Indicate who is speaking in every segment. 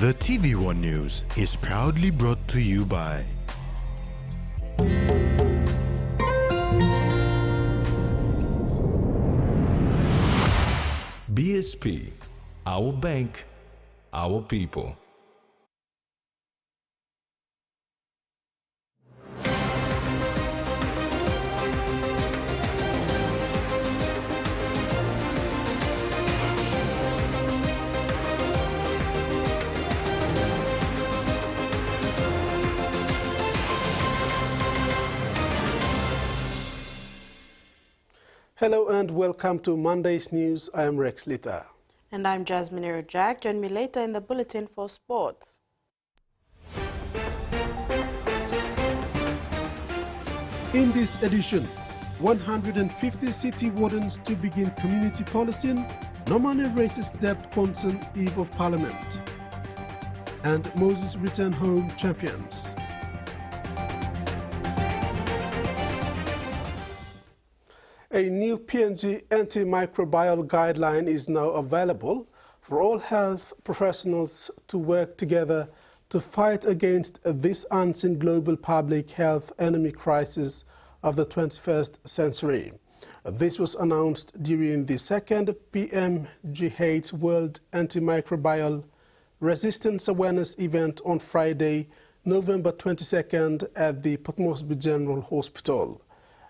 Speaker 1: The TVWAN News is proudly brought to you by
Speaker 2: BSP, our bank, our people.
Speaker 3: Hello and welcome to Monday's News. I am Rex Lita.
Speaker 4: And I'm Jasmine Jack. Join me later in the bulletin for sports.
Speaker 3: In this edition, 150 city wardens to begin community policing, no money raises debt concern eve of parliament. And Moses return home champions. A new PNG antimicrobial guideline is now available for all health professionals to work together to fight against this unseen global public health enemy crisis of the 21st century. This was announced during the second PMGH World Antimicrobial Resistance Awareness event on Friday, November 22nd at the Port Moresby General Hospital.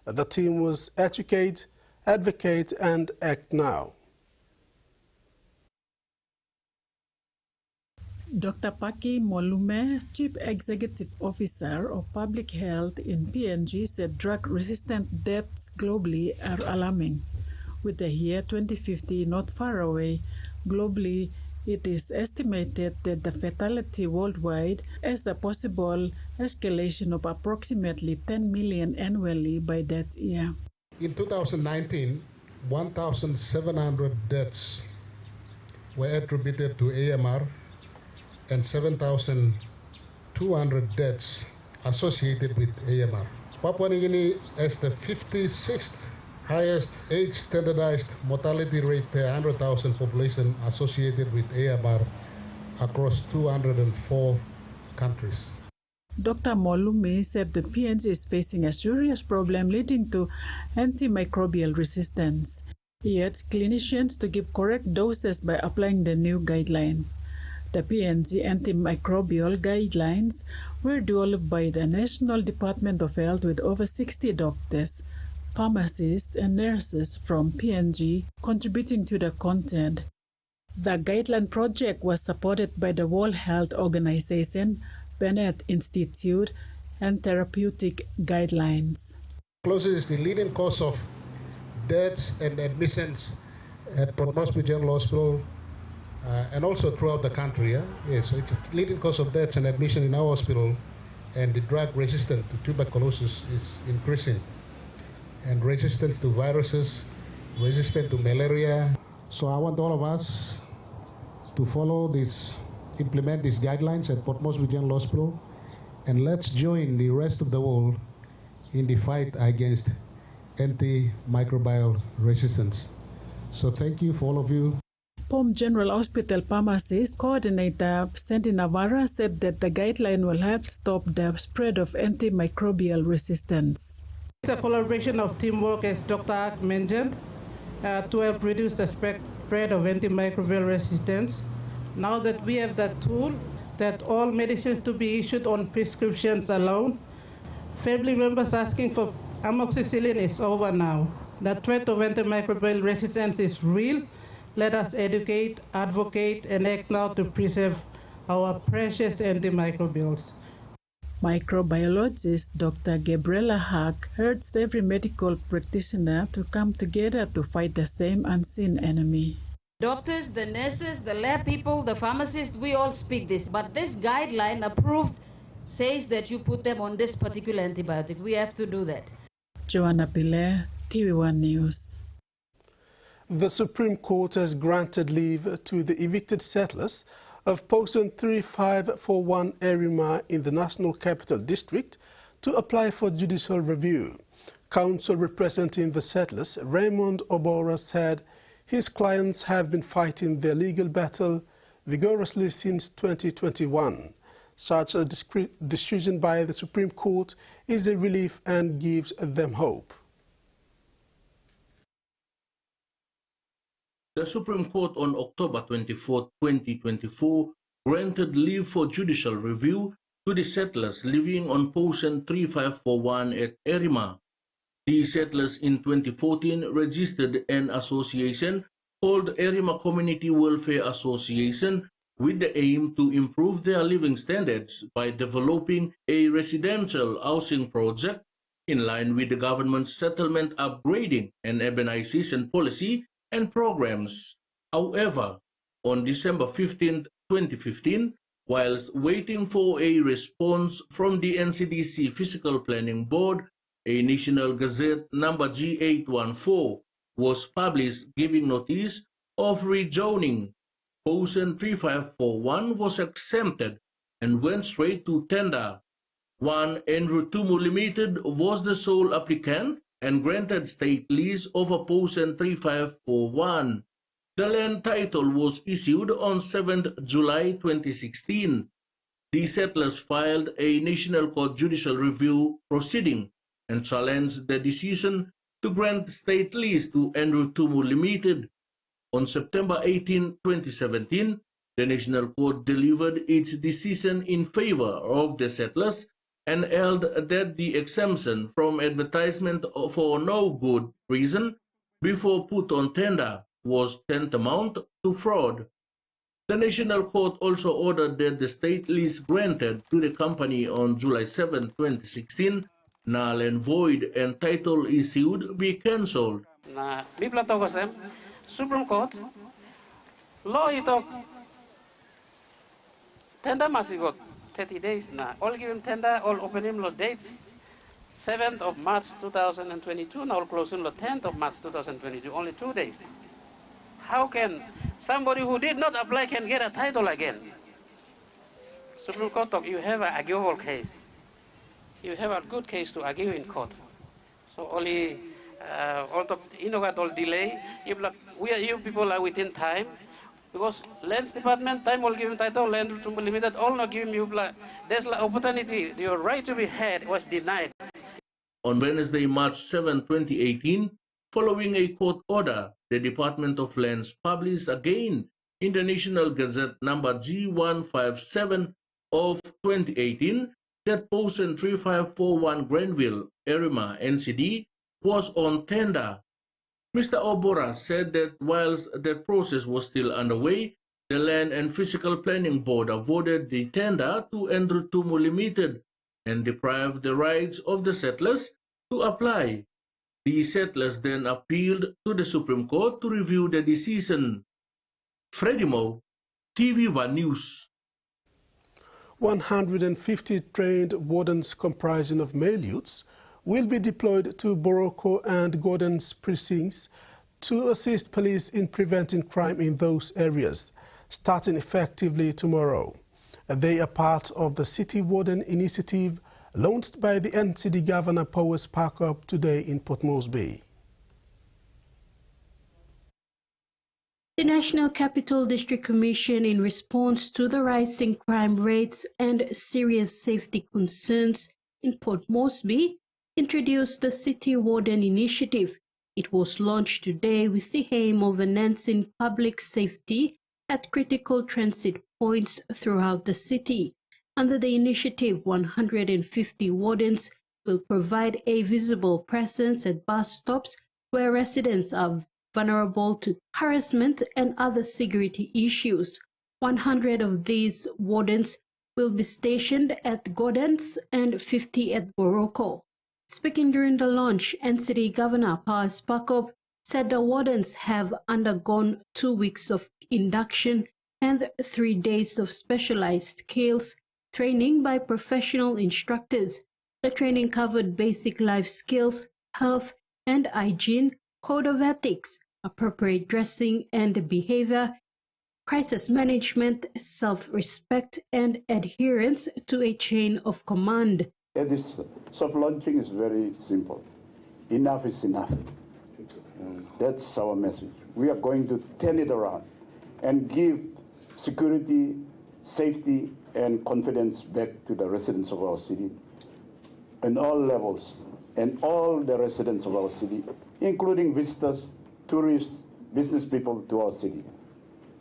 Speaker 3: The theme was Educate, Advocate and Act Now.
Speaker 5: Dr. Paki Molume, Chief Executive Officer of Public Health in PNG, said drug-resistant deaths globally are alarming. With the year 2050 not far away, globally it is estimated that the fatality worldwide has a possible escalation of approximately 10 million annually by that year.
Speaker 6: In 2019, 1,700 deaths were attributed to AMR and 7,200 deaths associated with AMR. Papua New Guinea has the 56th highest age standardized mortality rate per 100,000 population associated with AMR across 204 countries.
Speaker 5: Dr. Molume said the PNG is facing a serious problem leading to antimicrobial resistance. He urged clinicians to give correct doses by applying the new guideline. The PNG antimicrobial guidelines were developed by the National Department of Health with over 60 doctors, pharmacists and nurses from PNG contributing to the content. The guideline project was supported by the World Health Organization, Bennett Institute, and Therapeutic Guidelines.
Speaker 6: Closure is the leading cause of deaths and admissions at Port Moresby General Hospital and also throughout the country. Yes, so it's a leading cause of deaths and admission in our hospital, and the drug resistant to tuberculosis is increasing. And resistant to viruses, resistant to malaria. So I want all of us to follow this, implement these guidelines at Port Moresby General Hospital, and let's join the rest of the world in the fight against antimicrobial resistance. So thank you for all of you.
Speaker 5: POM General Hospital Pharmacist Coordinator Sandy Navarra said that the guideline will help stop the spread of antimicrobial resistance.
Speaker 7: It's a collaboration of teamwork, as Dr. Ak mentioned, to help reduce the spread of antimicrobial resistance. Now that we have that tool, that all medicines to be issued on prescriptions alone, family members asking for amoxicillin is over now. The threat of antimicrobial resistance is real. Let us educate, advocate, and act now to preserve our precious antimicrobials.
Speaker 5: Microbiologist Dr. Gabriela Hack urged every medical practitioner to come together to fight the same unseen enemy.
Speaker 8: Doctors, the nurses, the lab people, the pharmacists, we all speak this. But this guideline approved says that you put them on this particular antibiotic. We have to do that. Joanna Pile,
Speaker 5: TVWAN News.
Speaker 3: The Supreme Court has granted leave to the evicted settlers of Posen 3541 Erima in the National Capital District to apply for judicial review. Counsel representing the settlers, Raymond Obora, said his clients have been fighting their legal battle vigorously since 2021. Such a decision by the Supreme Court is a relief and gives them hope.
Speaker 9: The Supreme Court on October 24, 2024, granted leave for judicial review to the settlers living on Posen 3541 at Erima. The settlers in 2014 registered an association called Erima Community Welfare Association with the aim to improve their living standards by developing a residential housing project in line with the government's settlement upgrading and urbanization policy and programs. However, on December 15, 2015, whilst waiting for a response from the NCDC Physical Planning Board, a National Gazette number G814 was published giving notice of rezoning. Posen 3541 was exempted and went straight to tender. One Andrew Tumu Limited was the sole applicant and granted state lease over Posen 3541. The land title was issued on 7th July 2016. The settlers filed a National Court judicial review proceeding and challenged the decision to grant state lease to Andrew Tumu Limited. On September 18, 2017, the National Court delivered its decision in favor of the settlers and held that the exemption from advertisement for no good reason before put on tender was tantamount to fraud. The National Court also ordered that the state lease granted to the company on July 7, 2016, null and void, and title issued be cancelled.
Speaker 10: Na bibla to kasem Supreme Court law ito tender masigot 30 days na all give him tender all open him law dates 7th of March 2022 now all close him law 10th of March 2022 only 2 days. How can somebody who did not apply can get a title again? Supreme Court talk you have an arguable case. You have a good case to argue in court. So only all delay. You people are within time because Lands Department time will give him title, land to limited all not give you. There's the opportunity. Your right to be heard was denied.
Speaker 9: On Wednesday, March 7, 2018, following a court order, the Department of Lands published again in the National Gazette number G157 of 2018 that Posen 3541 Granville, Erima, NCD was on tender. Mr. Obora said that whilst the process was still underway, the Land and Physical Planning Board awarded the tender to Andrew Tumu Limited and deprived the rights of the settlers to apply. The settlers then appealed to the Supreme Court to review the decision. Freddie Mo, TVWAN News.
Speaker 3: 150 trained wardens comprising of male youths will be deployed to Boroko and Gordon's precincts to assist police in preventing crime in those areas, starting effectively tomorrow. They are part of the City Warden initiative launched by the NCD Governor Powers Park-up today in Port Moresby.
Speaker 11: The National Capital District Commission, in response to the rising crime rates and serious safety concerns in Port Moresby, introduced the City Warden initiative. It was launched today with the aim of enhancing public safety at critical transit points throughout the city. Under the initiative, 150 wardens will provide a visible presence at bus stops where residents are vulnerable to harassment and other security issues. 100 of these wardens will be stationed at Gordon's and 50 at Boroko. Speaking during the launch, NCD Governor Powers Park-up said the wardens have undergone 2 weeks of induction and 3 days of specialized skills training by professional instructors. The training covered basic life skills, health and hygiene, code of ethics, appropriate dressing and behavior, crisis management, self-respect, and adherence to a chain of command.
Speaker 12: This soft launching is very simple. Enough is enough. That's our message. We are going to turn it around and give security, safety, and confidence back to the residents of our city in all levels, and all the residents of our city, including visitors, tourists, business people to our city.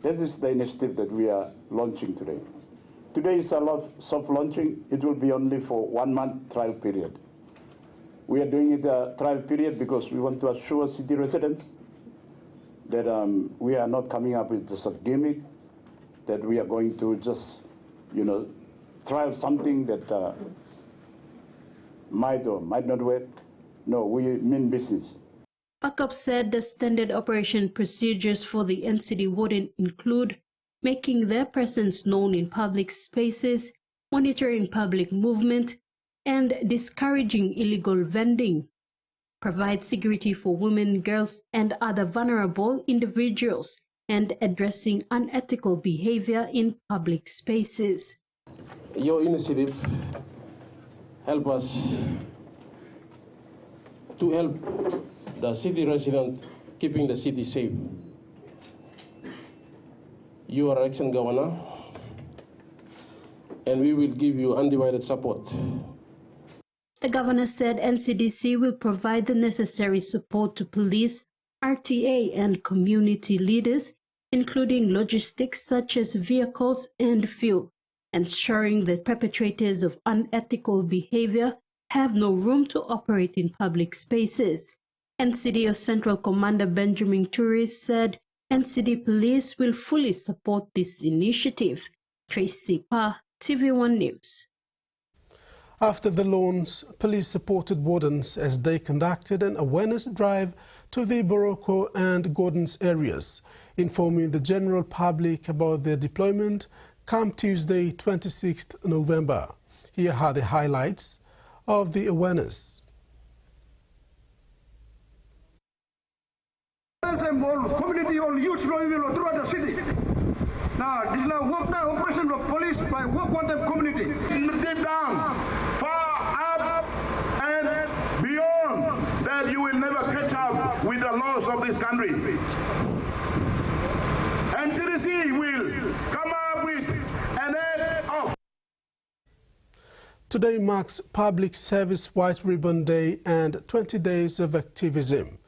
Speaker 12: This is the initiative that we are launching today. Today is a soft launching. It will be only for 1 month trial period. We are doing it a trial period because we want to assure city residents that we are not coming up with just a gimmick, that we are going to just, trial something that might or might not work. No, we mean business.
Speaker 11: Backup said the standard operation procedures for the NCD Warden include making their presence known in public spaces, monitoring public movement, and discouraging illegal vending, provide security for women, girls, and other vulnerable individuals, and addressing unethical behavior in public spaces.
Speaker 13: Your initiative help us to help the city residents keeping the city safe. You are election governor, and we will give you undivided support.
Speaker 11: The governor said NCDC will provide the necessary support to police, RTA, and community leaders, including logistics such as vehicles and fuel, ensuring that perpetrators of unethical behavior have no room to operate in public spaces. NCD Central Commander Benjamin Turi said NCD Police will fully support this initiative. Tracy Pa, TV1 News.
Speaker 3: After the launch, police supported wardens as they conducted an awareness drive to the Boroko and Gordons areas, informing the general public about their deployment come Tuesday, 26th November. Here are the highlights of the awareness.
Speaker 14: Community all use throughout the city. Now, this is work now operation of police by work on the community.
Speaker 15: Deep down, far up and beyond, that you will never catch up with the laws of this country. And CDC will come up with an act of.
Speaker 3: Today marks Public Service White Ribbon Day and 20 days of activism.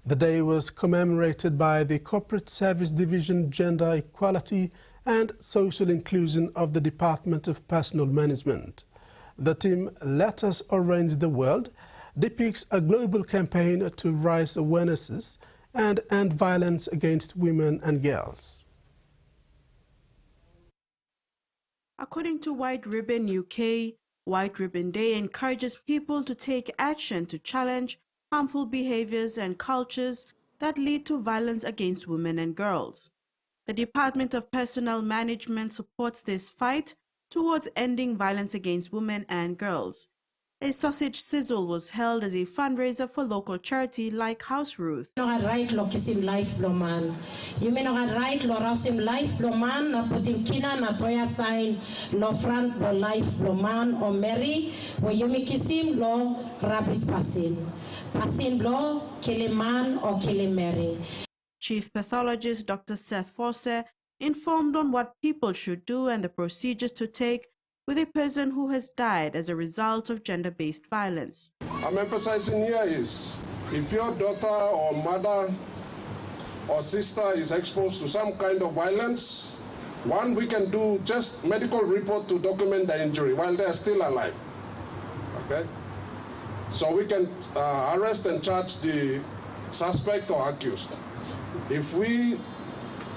Speaker 3: The day was commemorated by the Corporate Service Division Gender Equality and Social Inclusion of the Department of Personnel Management. The team Let Us Orange the World depicts a global campaign to raise awarenesses and end violence against women and girls.
Speaker 4: According to White Ribbon UK, White Ribbon Day encourages people to take action to challenge harmful behaviors and cultures that lead to violence against women and girls. The Department of Personnel Management supports this fight towards ending violence against women and girls. A sausage sizzle was held as a fundraiser for local charity like House Ruth.
Speaker 16: You may right lo kisim life lo man. You may not right lo rausim life lo man na putim kina na toya sign lo front lo life lo man o Mary wo you may kisim lo rabis pasin. Pasin lo kile man o kile Mary.
Speaker 4: Chief Pathologist Dr. Seth Forse informed on what people should do and the procedures to take with a person who has died as a result of gender-based violence.
Speaker 17: I'm emphasizing here is, if your daughter or mother or sister is exposed to some kind of violence, one, we can do just medical report to document the injury while they're still alive, okay? So we can arrest and charge the suspect or accused. If we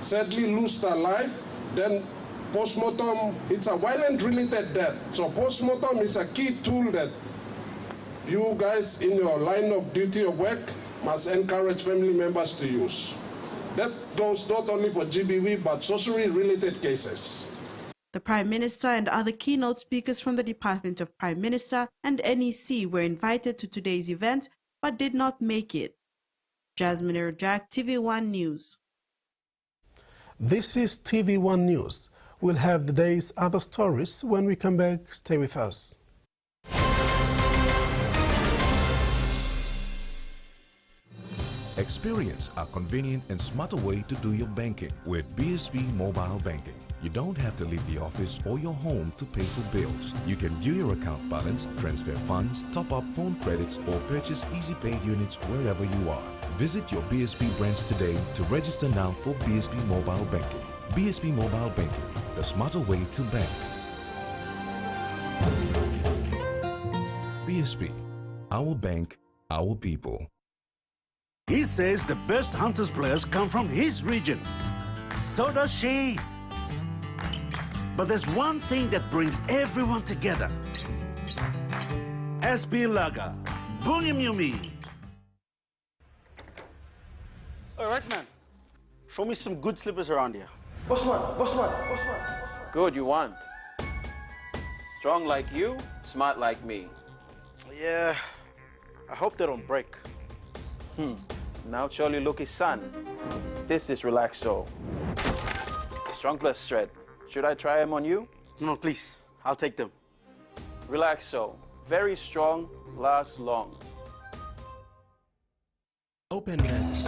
Speaker 17: sadly lose their life, then postmortem, it's a violent-related death. So postmortem is a key tool that you guys in your line of duty of work must encourage family members to use. That goes not only for GBV, but socially related cases.
Speaker 4: The Prime Minister and other keynote speakers from the Department of Prime Minister and NEC were invited to today's event, but did not make it. Jasmine Erjak, TV1 News.
Speaker 3: This is TV1 News. We'll have the day's other stories when we come back. Stay with us.
Speaker 2: Experience a convenient and smarter way to do your banking with BSP Mobile Banking. You don't have to leave the office or your home to pay for bills. You can view your account balance, transfer funds, top up phone credits, or purchase easy paid units wherever you are. Visit your BSP branch today to register now for BSP Mobile Banking. BSP Mobile Banking, the smarter way to bank. BSP, our bank, our people.
Speaker 18: He says the best Hunters players come from his region. So does she. But there's one thing that brings everyone together. SB Lager, Bungyumyumi.
Speaker 19: All right, man. Show me some good slippers around here.
Speaker 20: Boss man. Good, you want. Strong like you, smart like me.
Speaker 19: Yeah, I hope they don't break.
Speaker 20: Now surely look his son. This is Relaxo. Strong plus shred. Should I try them on you?
Speaker 19: No, please. I'll take them.
Speaker 20: Relaxo. Very strong, lasts long.
Speaker 1: Open nets.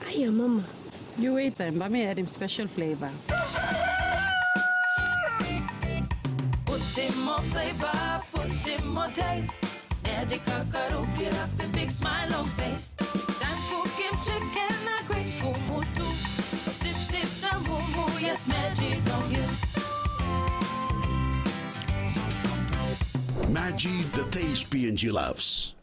Speaker 21: Hiya, Mama.
Speaker 22: You wait then, let me add him special flavor.
Speaker 23: Put in more flavor, put in more taste. Magic kakaruki up a big smile on face. Time for kim chicken, a great kumutu. Sip, sip, the moo, yes, magic on you.
Speaker 18: Maggi, the taste PNG loves.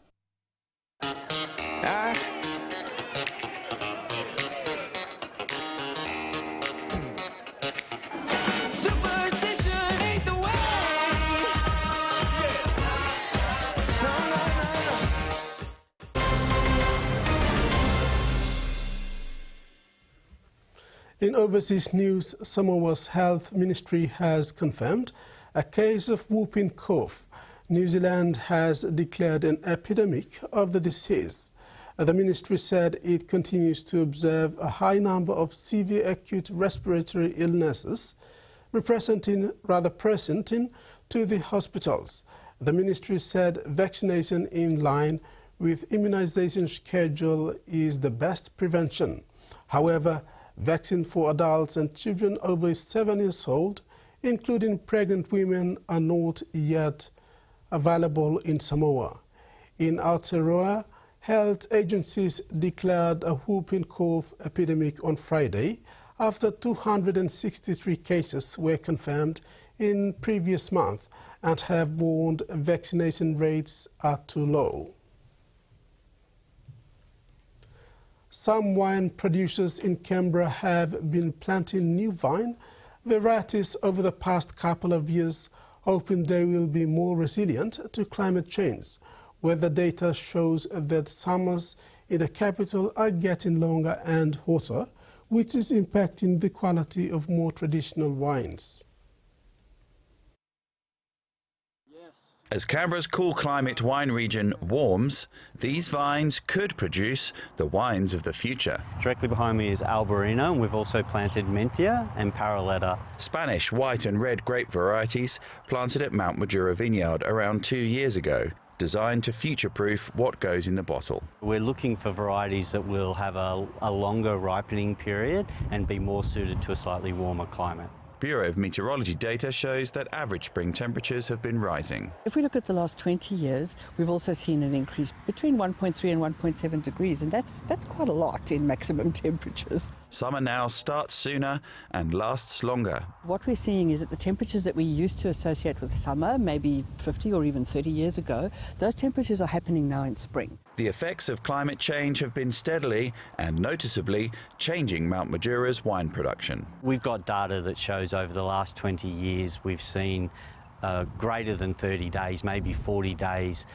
Speaker 23: Superstition ain't the way.
Speaker 3: In overseas news, Samoa's health ministry has confirmed a case of whooping cough. New Zealand has declared an epidemic of the disease. The ministry said it continues to observe a high number of severe acute respiratory illnesses presenting to the hospitals. The ministry said vaccination in line with immunization schedule is the best prevention. However, vaccine for adults and children over 7 years old, including pregnant women, are not yet available in Samoa. In Aotearoa, health agencies declared a whooping cough epidemic on Friday after 263 cases were confirmed in previous month and have warned vaccination rates are too low. Some wine producers in Canberra have been planting new vine varieties over the past couple of years, hoping they will be more resilient to climate change. Weather data shows that summers in the capital are getting longer and hotter, which is impacting the quality of more traditional wines.
Speaker 24: As Canberra's cool climate wine region warms, these vines could produce the wines of the future.
Speaker 25: Directly behind me is Albarino, and we've also planted Menthia and Paraletta.
Speaker 24: Spanish white and red grape varieties planted at Mount Majura Vineyard around 2 years ago, designed to future-proof what goes in the bottle.
Speaker 25: We're looking for varieties that will have a longer ripening period and be more suited to a slightly warmer climate.
Speaker 24: Bureau of Meteorology data shows that average spring temperatures have been rising.
Speaker 26: If we look at the last 20 years, we've also seen an increase between 1.3 and 1.7 degrees, and that's quite a lot in maximum temperatures.
Speaker 24: Summer now starts sooner and lasts longer.
Speaker 26: What we're seeing is that the temperatures that we used to associate with summer, maybe 50 or even 30 years ago, those temperatures are happening now in spring.
Speaker 24: The effects of climate change have been steadily and noticeably changing Mount Majura's wine production.
Speaker 25: We've got data that shows over the last 20 years we've seen greater than 30 days, maybe 40 days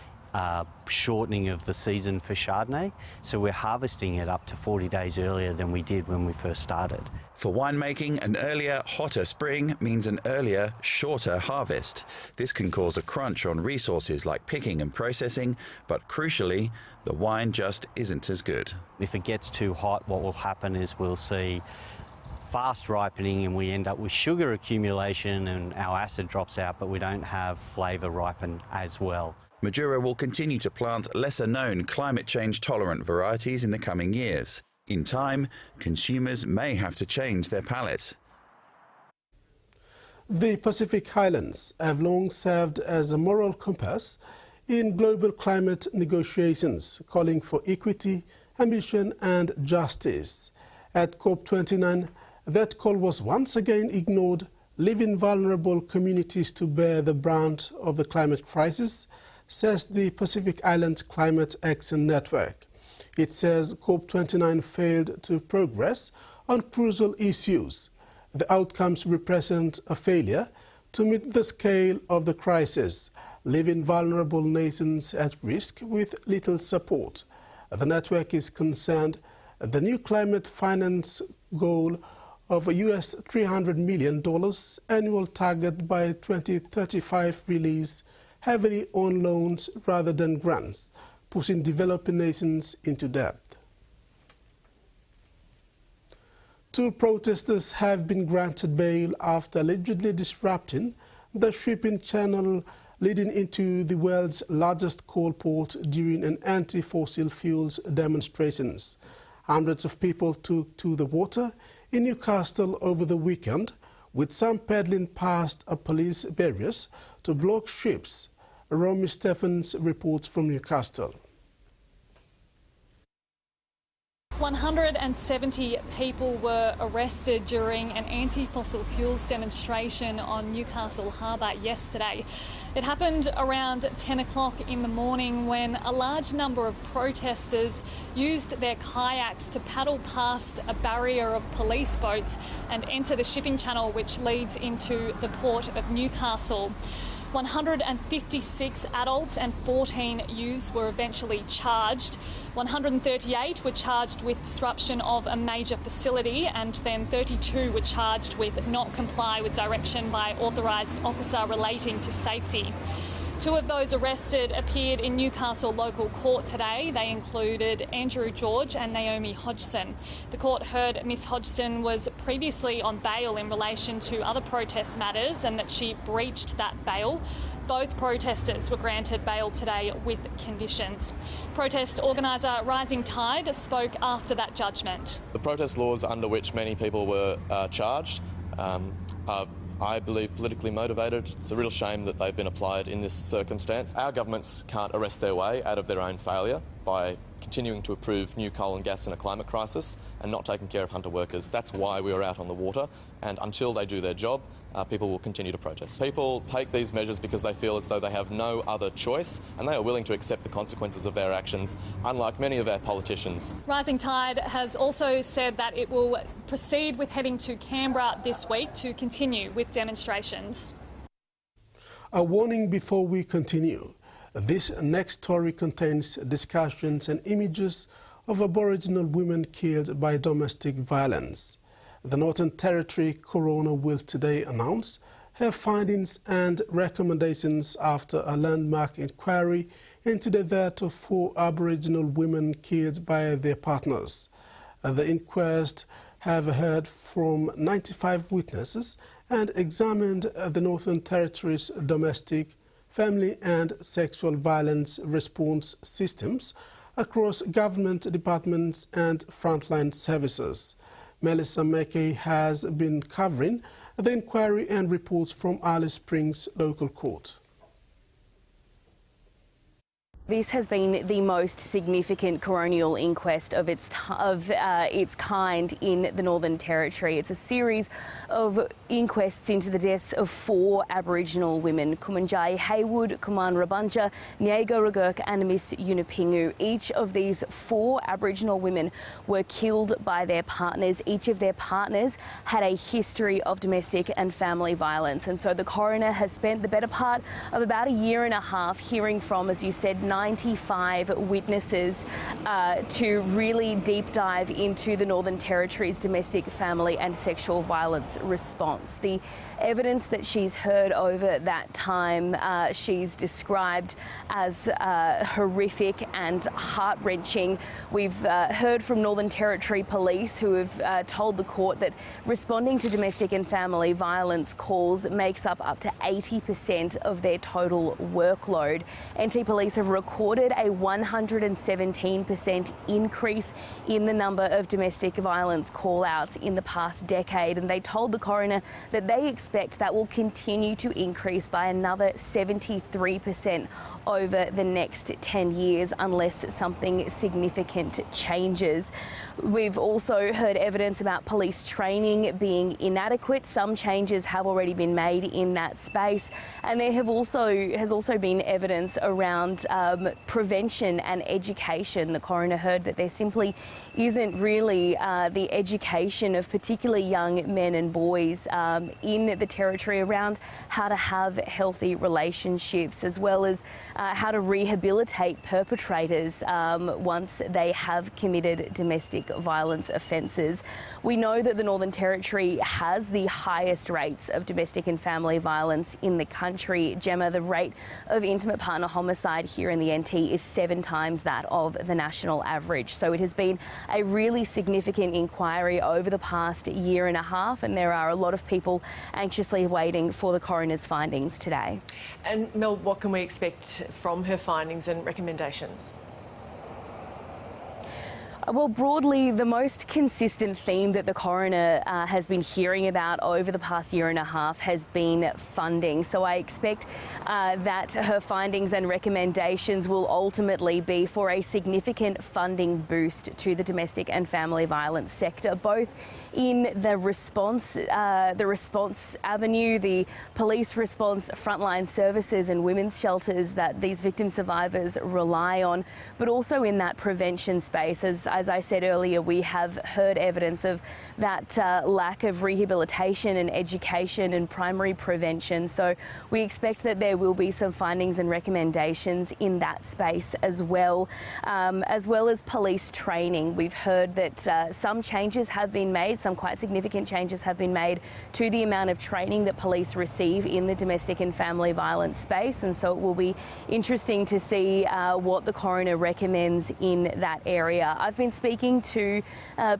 Speaker 25: shortening of the season for Chardonnay, so we're harvesting it up to 40 days earlier than we did when we first started.
Speaker 24: For winemaking, an earlier, hotter spring means an earlier, shorter harvest. This can cause a crunch on resources like picking and processing, but crucially, the wine just isn't as good.
Speaker 25: If it gets too hot, what will happen is we'll see fast ripening and we end up with sugar accumulation and our acid drops out, but we don't have flavour ripen as well.
Speaker 24: Majura will continue to plant lesser-known climate change-tolerant varieties in the coming years. In time, consumers may have to change their palate.
Speaker 3: The Pacific Islands have long served as a moral compass in global climate negotiations, calling for equity, ambition and justice. At COP29, that call was once again ignored, leaving vulnerable communities to bear the brunt of the climate crisis, says the Pacific Islands Climate Action Network. It says COP29 failed to progress on crucial issues. The outcomes represent a failure to meet the scale of the crisis, leaving vulnerable nations at risk with little support. The network is concerned the new climate finance goal of a US $300 million annual target by 2035 relies heavily on loans rather than grants, pushing developing nations into debt. 2 protesters have been granted bail after allegedly disrupting the shipping channel leading into the world's largest coal port during an anti-fossil fuels demonstrations. Hundreds of people took to the water in Newcastle over the weekend, with some paddling past police barriers to block ships. Romy Stephens reports from Newcastle.
Speaker 5: 170 people were arrested during an anti-fossil fuels demonstration on Newcastle Harbour yesterday. It happened around 10 o'clock in the morning when a large number of protesters used their kayaks to paddle past a barrier of police boats and enter the shipping channel which leads into the port of Newcastle. 156 adults and 14 youths were eventually charged. 138 were charged with disruption of a major facility, and then 32 were charged with not comply with direction by authorised officer relating to safety. 2 of those arrested appeared in Newcastle local court today. They included Andrew George and Naomi Hodgson. The court heard Miss Hodgson was previously on bail in relation to other protest matters and that she breached that bail. Both protesters were granted bail today with conditions. Protest organiser Rising Tide spoke after that judgment.
Speaker 6: The protest laws under which many people were charged are, I believe, politically motivated. It's a real shame that they've been applied in this circumstance. Our governments can't arrest their way out of their own failure by continuing to approve new coal and gas in a climate crisis and not taking care of hunter workers. That's why we are out on the water, and until they do their job, people will continue to protest. People take these measures because they feel as though they have no other choice, and they are willing to accept the consequences of their actions, unlike many of our politicians.
Speaker 5: Rising Tide has also said that it will proceed with heading to Canberra this week to continue with demonstrations.
Speaker 3: A warning before we continue. This next story contains discussions and images of Aboriginal women killed by domestic violence. The Northern Territory coroner will today announce her findings and recommendations after a landmark inquiry into the death of 4 Aboriginal women killed by their partners. The inquest have heard from 95 witnesses and examined the Northern Territory's domestic, family and sexual violence response systems across government departments and frontline services. Melissa Mackey has been covering the inquiry and reports from Alice Springs Local Court.
Speaker 7: This has been the most significant coronial inquest of its kind in the Northern Territory. It's a series of inquests into the deaths of 4 Aboriginal women, Kumanjai Haywood, Kuman Rabunja, Nyago Ragurk and Miss Yunupingu. Each of these 4 Aboriginal women were killed by their partners. Each of their partners had a history of domestic and family violence, and so the coroner has spent the better part of about a year and a half hearing from, as you said, 95 witnesses to really deep dive into the Northern Territory's domestic, family and sexual violence response. The evidence that she's heard over that time she's described as horrific and heart-wrenching. We've heard from Northern Territory Police, who have told the court that responding to domestic and family violence calls makes up to 80% of their total workload. NT Police have recorded a 117% increase in the number of domestic violence call-outs in the past decade, and they told the coroner that they expect that will continue to increase by another 73% over the next 10 years unless something significant changes. We've also heard evidence about police training being inadequate. Some changes have already been made in that space, and there has also been evidence around prevention and education. The coroner heard that there simply isn't really the education of particularly young men and boys in the Territory around how to have healthy relationships, as well as how to rehabilitate perpetrators once they have committed domestic violence offences. We know that the Northern Territory has the highest rates of domestic and family violence in the country. Gemma, the rate of intimate partner homicide here in the NT is 7 times that of the national average. So it has been a really significant inquiry over the past year and a half, and there are a lot of people anxiously waiting for the coroner's findings today.
Speaker 8: And Mel, what can we expect from her findings and recommendations?
Speaker 7: Well, broadly, the most consistent theme that the coroner has been hearing about over the past year and a half has been funding. So I expect that her findings and recommendations will ultimately be for a significant funding boost to the domestic and family violence sector, both in the response avenue, the police response, frontline services and women's shelters that these victim survivors rely on, but also in that prevention space. As I said earlier, we have heard evidence of that lack of rehabilitation and education and primary prevention. So we expect that there will be some findings and recommendations in that space as well as police training. We've heard that some changes have been made, some quite significant changes have been made to the amount of training that police receive in the domestic and family violence space, and so it will be interesting to see what the coroner recommends in that area. I've been speaking to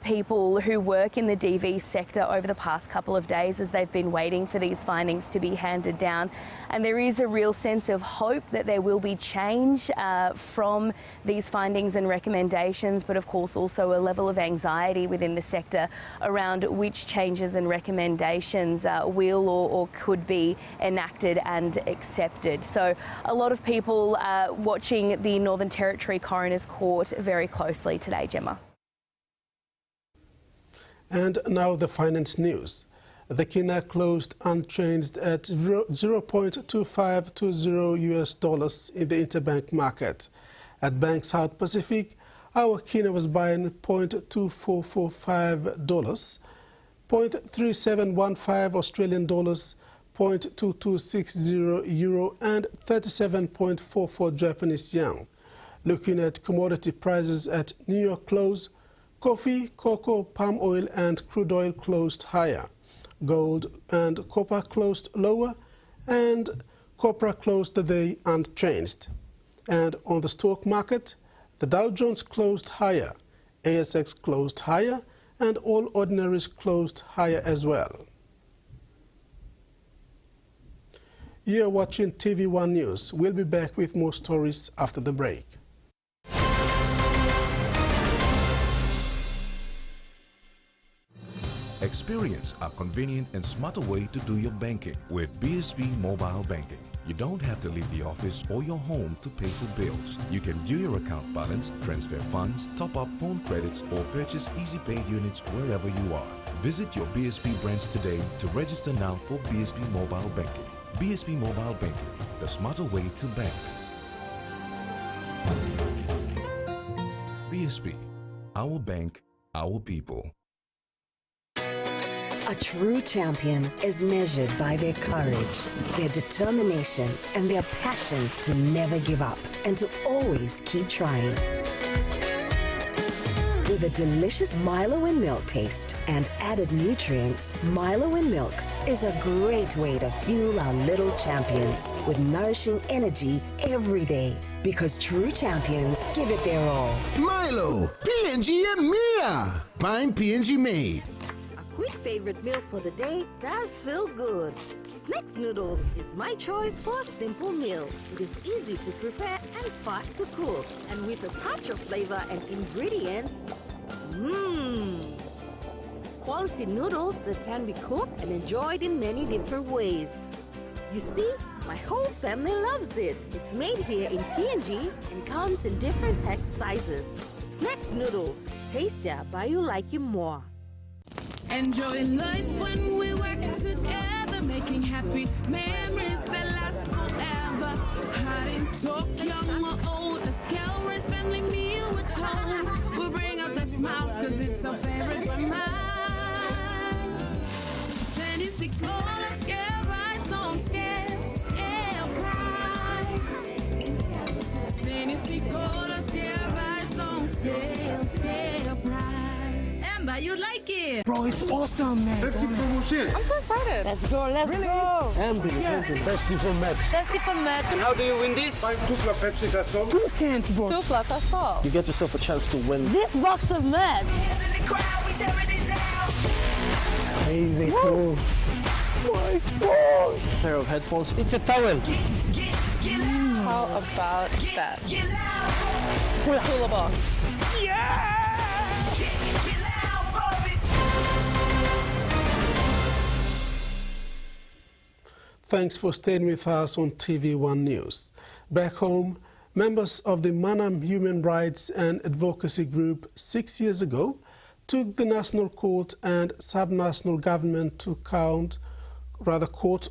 Speaker 7: people who work in the DV sector over the past couple of days as they've been waiting for these findings to be handed down, and there is a real sense of hope that there will be change from these findings and recommendations, but of course also a level of anxiety within the sector around which changes and recommendations will or could be enacted and accepted. So a lot of people watching the Northern Territory Coroner's Court very closely today, Gemma.
Speaker 3: And now the finance news. The Kina closed unchanged at $0.2520 in the interbank market. At Bank South Pacific, our Kina was buying $0.2445, $0.3715 Australian dollars, $0.2260 euro and 37.44 Japanese yen. Looking at commodity prices at New York close, coffee, cocoa, palm oil and crude oil closed higher. Gold and copper closed lower, and copper closed the day unchanged. And on the stock market, the Dow Jones closed higher, ASX closed higher, and all ordinaries closed higher as well. You're watching TV1 News. We'll be back with more stories after the break.
Speaker 2: Experience a convenient and smarter way to do your banking with BSB Mobile Banking. You don't have to leave the office or your home to pay for bills. You can view your account balance, transfer funds, top up phone credits, or purchase easy paid units wherever you are. Visit your BSB branch today to register now for BSB Mobile Banking. BSB Mobile Banking, the smarter way to bank. BSB, our bank, our people.
Speaker 9: A true champion is measured by their courage, their determination, and their passion to never give up and to always keep trying. With a delicious Milo in milk taste and added nutrients, Milo in milk is a great way to fuel our little champions with nourishing energy every day. Because true champions give it their all.
Speaker 10: Milo, P&G and Mia. Find P&G made.
Speaker 11: Quick favorite meal for the day does feel good. Snacks noodles is my choice for a simple meal. It is easy to prepare and fast to cook. And with a touch of flavor and ingredients, quality noodles that can be cooked and enjoyed in many different ways. You see, my whole family loves it. It's made here in P&G and comes in different pack sizes. Snacks noodles, tastier by you like you more.
Speaker 23: Enjoy life when we work together, making happy memories that last forever. Hot in talk, young or old, a scale-raised family meal we're told. We'll bring out the smiles cause it's our favorite of mine. Tennessee Cola, scale rise, long scale price. Tennessee Cola, scale rise, long scale price. You like it.
Speaker 12: Bro, it's awesome, man. Pepsi promotion. I'm so excited.
Speaker 11: Let's go, let's go.
Speaker 12: Amber, Pepsi from Max.
Speaker 11: Pepsi from Max.
Speaker 12: How do you win this?
Speaker 14: 2 plus Pepsi, that's all.
Speaker 12: 2 cans, bro.
Speaker 11: 2 plus, that's all.
Speaker 12: You get yourself a chance to win
Speaker 11: this box of Max.
Speaker 12: It's crazy cool. My God. A pair of headphones. It's a towel.
Speaker 11: How about that? Cooler box.
Speaker 12: Yeah!
Speaker 3: Thanks for staying with us on TVWAN News. Back home, members of the Manam Human Rights and Advocacy Group 6 years ago took the national court and subnational government to court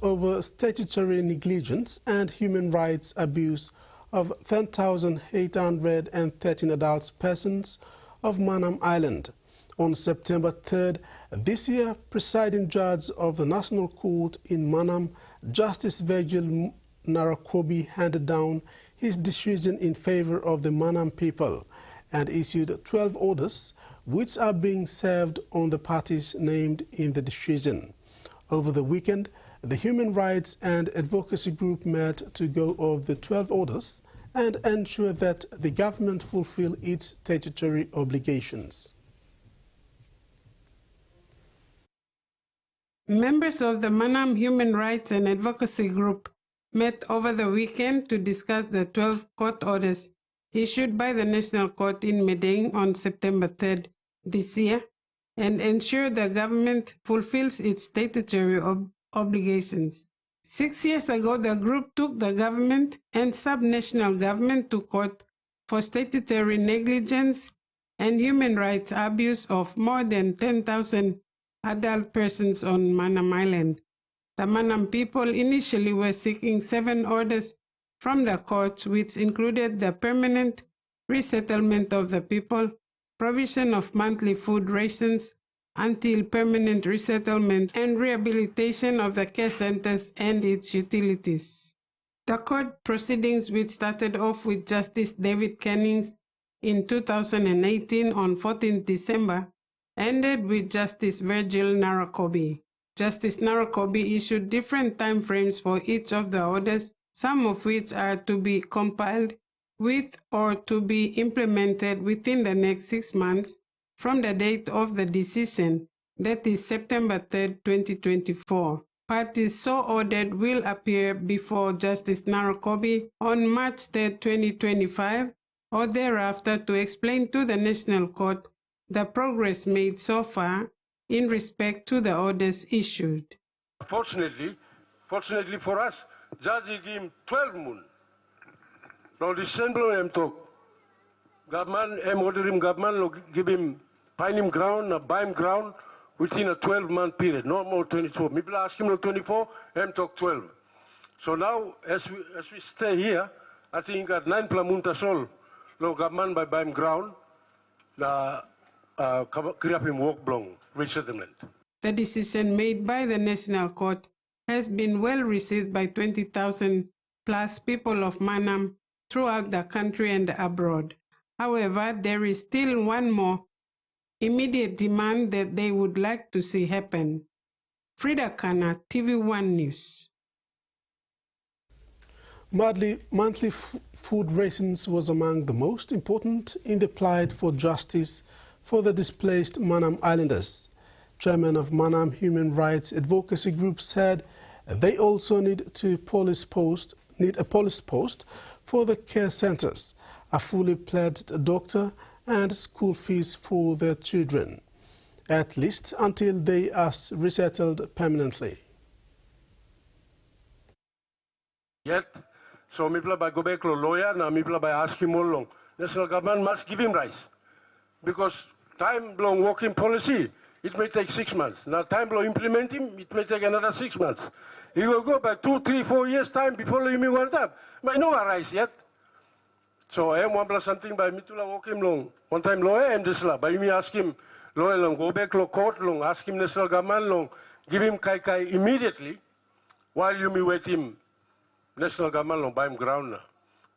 Speaker 3: over statutory negligence and human rights abuse of 10,813 adult persons of Manam Island. On September 3rd this year, presiding judge of the National Court in Manam, Justice Virgil Narakobi, handed down his decision in favor of the Manam people and issued 12 orders which are being served on the parties named in the decision. Over the weekend, the Human Rights and Advocacy Group met to go over the 12 orders and ensure that the government fulfill its statutory obligations.
Speaker 22: Members of the Manam Human Rights and Advocacy Group met over the weekend to discuss the 12 court orders issued by the National Court in Medellin on September 3rd this year and ensure the government fulfills its statutory obligations. 6 years ago, the group took the government and subnational government to court for statutory negligence and human rights abuse of more than 10,000 adult persons on Manam Island. The Manam people initially were seeking 7 orders from the courts, which included the permanent resettlement of the people, provision of monthly food rations until permanent resettlement, and rehabilitation of the care centers and its utilities. The court proceedings, which started off with Justice David Kennings in 2018 on 14 December, ended with Justice Virgil Narakobi. Justice Narakobi issued different time frames for each of the orders, some of which are to be compiled with or to be implemented within the next 6 months from the date of the decision, that is September 3rd, 2024. Parties so ordered will appear before Justice Narakobi on March 3rd, 2025, or thereafter to explain to the National Court the progress made so far in respect to the orders issued.
Speaker 14: Fortunately for us, Judge gave him 12 months. Now the Assembly talk, government, order him government, give him, find him ground, buy him ground within a 12-month period, not more 24. Maybe ask him 24, talk 12. So now, as we stay here, I think at 9 plamunta sol, no government buy him ground, create him work blong resettlement.
Speaker 22: The decision made by the National Court has been well received by 20,000 plus people of Manam throughout the country and abroad. However, there is still one more immediate demand that they would like to see happen. Frida Kana, TVWAN News.
Speaker 3: Monthly food rations was among the most important in the plight for justice for the displaced Manam Islanders. Chairman of Manam Human Rights Advocacy Group said they also need a police post for the care centers, a fully pledged doctor and school fees for their children, at least until they are resettled permanently.
Speaker 14: Yet, so me by go back to lawyer, now me by ask him all long. National government must give him rights. Because time long working policy, it may take 6 months. Now time long implement him, it may take another 6 months. He will go by 2, 3, 4 years time before me one time. But no arise yet. So I am 1 plus something by me to walk him long. One time lawyer and this by me ask him, lawyer long, go back to court long, ask him national government long, give him kai immediately, while you me wait him national government long by him ground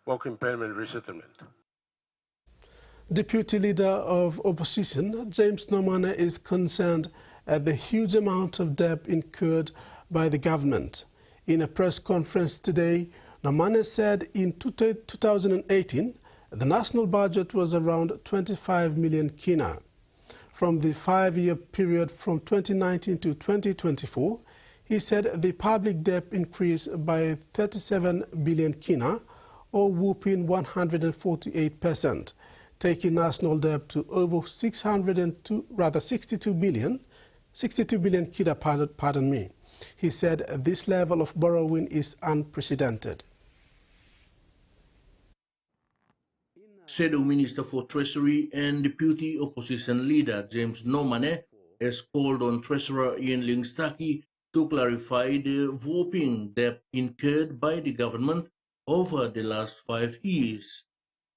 Speaker 14: walking permanent resettlement.
Speaker 3: Deputy Leader of Opposition, James Nomane, is concerned at the huge amount of debt incurred by the government. In a press conference today, Nomane said in 2018, the national budget was around 25 million kina. From the 5-year period from 2019 to 2024, he said the public debt increased by 37 billion kina, or whooping 148%, taking national debt to over 62 billion kina, pardon me. He said this level of borrowing is unprecedented.
Speaker 4: Shadow Minister for Treasury and Deputy Opposition Leader James Nomane has called on Treasurer Ian Lingstaki to clarify the whopping debt incurred by the government over the last 5 years.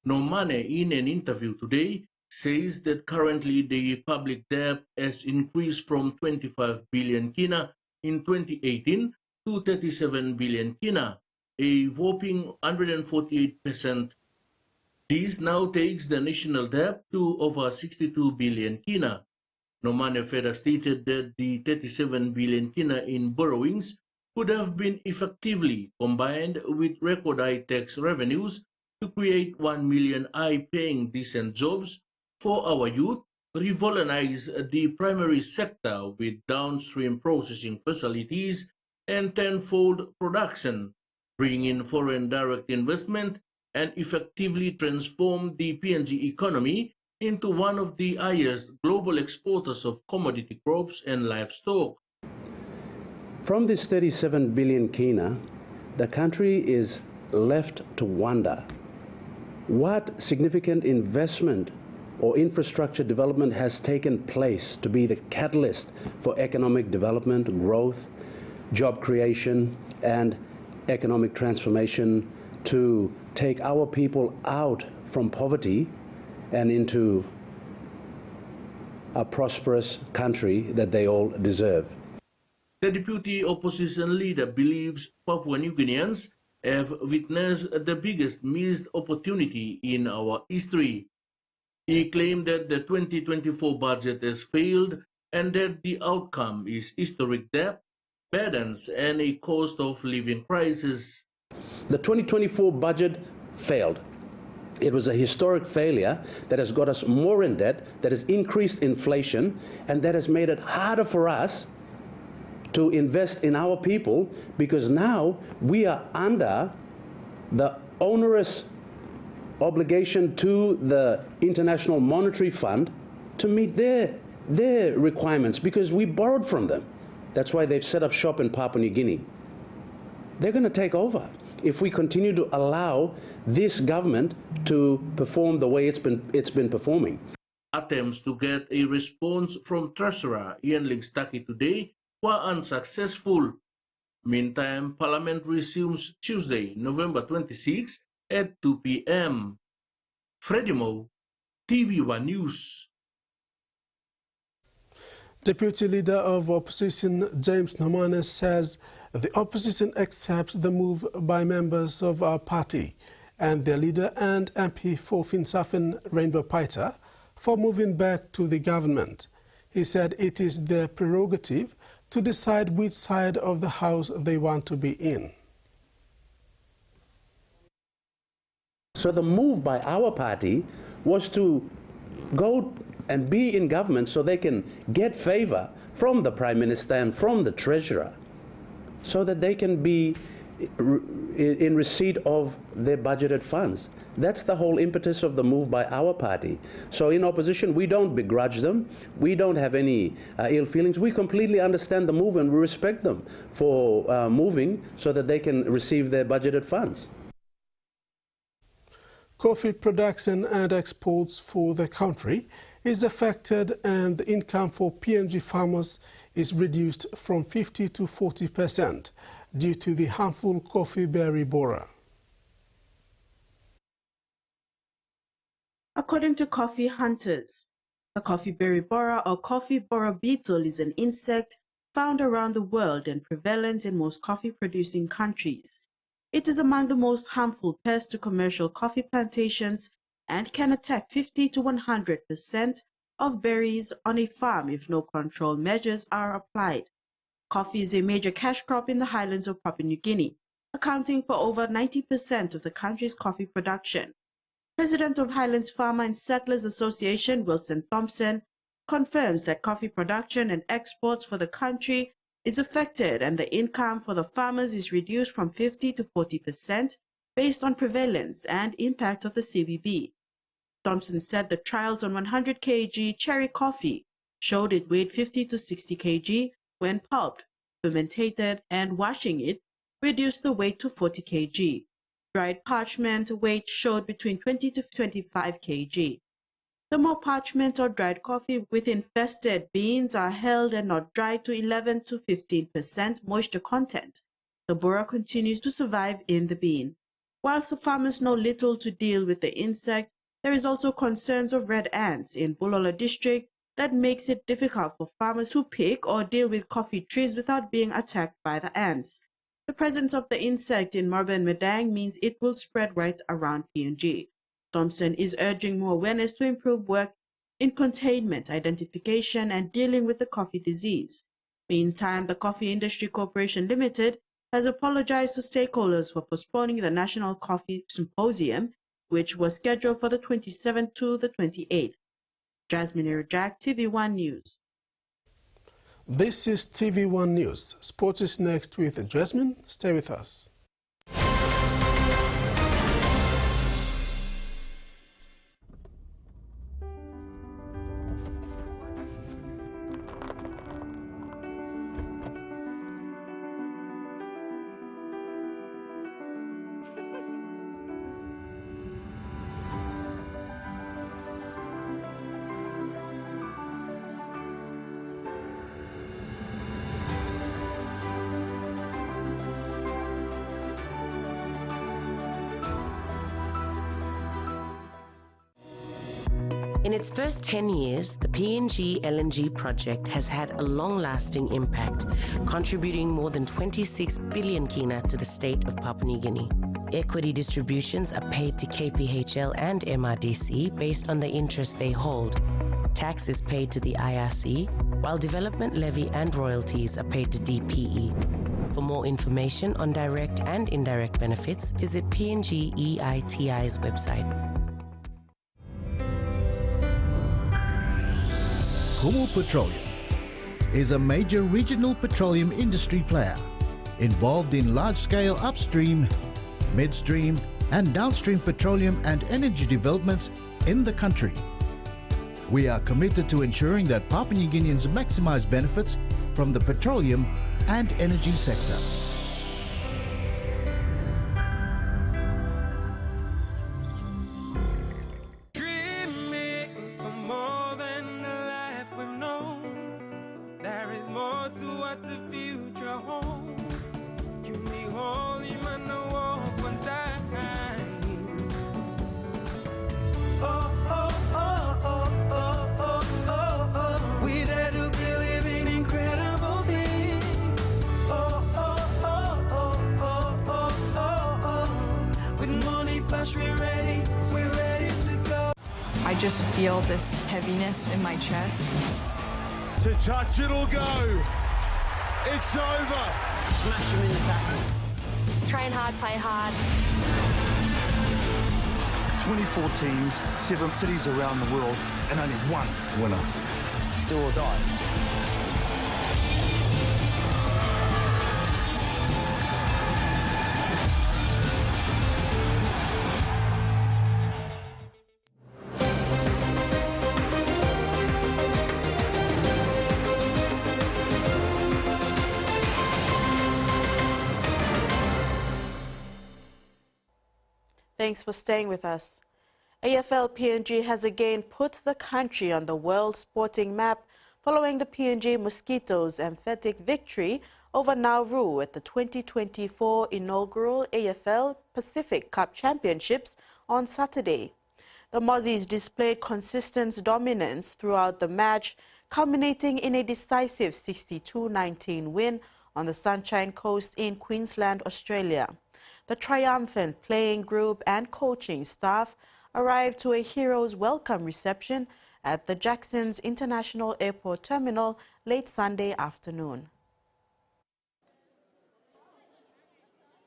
Speaker 4: Nomane, in an interview today, says that currently the public debt has increased from 25 billion kina in 2018 to 37 billion kina, a whopping 148%. This now takes the national debt to over 62 billion kina. Nomane further stated that the 37 billion kina in borrowings could have been effectively combined with record high tax revenues to create 1 million high-paying decent jobs for our youth, revolutionize the primary sector with downstream processing facilities and tenfold production, bring in foreign direct investment, and effectively transform the PNG economy into one of the highest global exporters of commodity crops and livestock.
Speaker 13: From this 37 billion kina, the country is left to wonder what significant investment or infrastructure development has taken place to be the catalyst for economic development, growth, job creation, and economic transformation to take our people out from poverty and into a prosperous country that they all deserve.
Speaker 4: The Deputy Opposition Leader believes Papua New Guineans have witnessed the biggest missed opportunity in our history. He claimed that the 2024 budget has failed and that the outcome is historic debt, burdens, and a cost of living crisis.
Speaker 13: The 2024 budget failed. It was a historic failure that has got us more in debt, that has increased inflation, and that has made it harder for us to invest in our people, because now we are under the onerous obligation to the International Monetary Fund to meet their requirements, because we borrowed from them. That's why they've set up shop in Papua New Guinea. They're going to take over if we continue to allow this government to perform the way it's been performing.
Speaker 4: Attempts to get a response from Treasurer Ian Lingstaki today were unsuccessful. Meantime, Parliament resumes Tuesday, November 26 at 2 p.m. Freddie Mo, TVWAN News.
Speaker 3: Deputy Leader of Opposition James Nomane says the opposition accepts the move by members of our party and their leader and MP for Finsafen Rainbow Paita for moving back to the government. He said it is their prerogative to decide which side of the house they want to be in.
Speaker 13: So the move by our party was to go and be in government so they can get favor from the Prime Minister and from the Treasurer so that they can be in receipt of their budgeted funds. That's the whole impetus of the move by our party. So in opposition, we don't begrudge them. We don't have any ill feelings. We completely understand the move and we respect them for moving so that they can receive their budgeted funds.
Speaker 3: Coffee production and exports for the country is affected and the income for PNG farmers is reduced from 50 to 40% due to the harmful coffee berry borer.
Speaker 15: According to coffee hunters, the coffee berry borer or coffee borer beetle is an insect found around the world and prevalent in most coffee-producing countries. It is among the most harmful pests to commercial coffee plantations and can attack 50 to 100% of berries on a farm if no control measures are applied. Coffee is a major cash crop in the highlands of Papua New Guinea, accounting for over 90% of the country's coffee production. President of Highlands Farmer and Settlers Association, Wilson Thompson, confirms that coffee production and exports for the country is affected and the income for the farmers is reduced from 50 to 40% based on prevalence and impact of the CBB. Thompson said the trials on 100 kg cherry coffee showed it weighed 50 to 60 kg when pulped, fermented, and washing it reduced the weight to 40 kg. Dried parchment weight showed between 20 to 25 kg. The more parchment or dried coffee with infested beans are held and not dried to 11 to 15% moisture content. The borer continues to survive in the bean. Whilst the farmers know little to deal with the insect, there is also concerns of red ants in Bulola district that makes it difficult for farmers to pick or deal with coffee trees without being attacked by the ants. The presence of the insect in Marba and Medang means it will spread right around PNG. Thompson is urging more awareness to improve work in containment, identification, and dealing with the coffee disease. Meantime, the Coffee Industry Corporation Limited has apologized to stakeholders for postponing the National Coffee Symposium, which was scheduled for the 27th to the 28th. Jasmine Irajak, TVWAN News.
Speaker 3: This is TVWAN News. Sports is next with Jasmine. Stay with us.
Speaker 16: In its first 10 years, the PNG LNG project has had a long-lasting impact, contributing more than 26 billion kina to the state of Papua New Guinea. Equity distributions are paid to KPHL and MRDC based on the interest they hold. Tax is paid to the IRC, while development levy and royalties are paid to DPE. For more information on direct and indirect benefits, visit PNG EITI's website.
Speaker 17: Kumu Petroleum is a major regional petroleum industry player involved in large-scale upstream, midstream, and downstream petroleum and energy developments in the country. We are committed to ensuring that Papua New Guineans maximize benefits from the petroleum and energy sector.
Speaker 23: We dare to believe
Speaker 1: I just feel this heaviness in my chest.
Speaker 18: To touch, it'll go. It's over.
Speaker 19: Smash him in the tackle.
Speaker 20: Train hard, play hard.
Speaker 18: 24 teams, 7 cities around the world, and only one winner.
Speaker 19: It's do or die.
Speaker 21: Thanks for staying with us. AFL PNG has again put the country on the world sporting map following the PNG Mosquitoes' emphatic victory over Nauru at the 2024 inaugural AFL Pacific Cup Championships on Saturday. The Mozzies displayed consistent dominance throughout the match, culminating in a decisive 62-19 win on the Sunshine Coast in Queensland, Australia. The triumphant playing group and coaching staff arrived to a hero's welcome reception at the Jackson's International Airport Terminal late Sunday afternoon.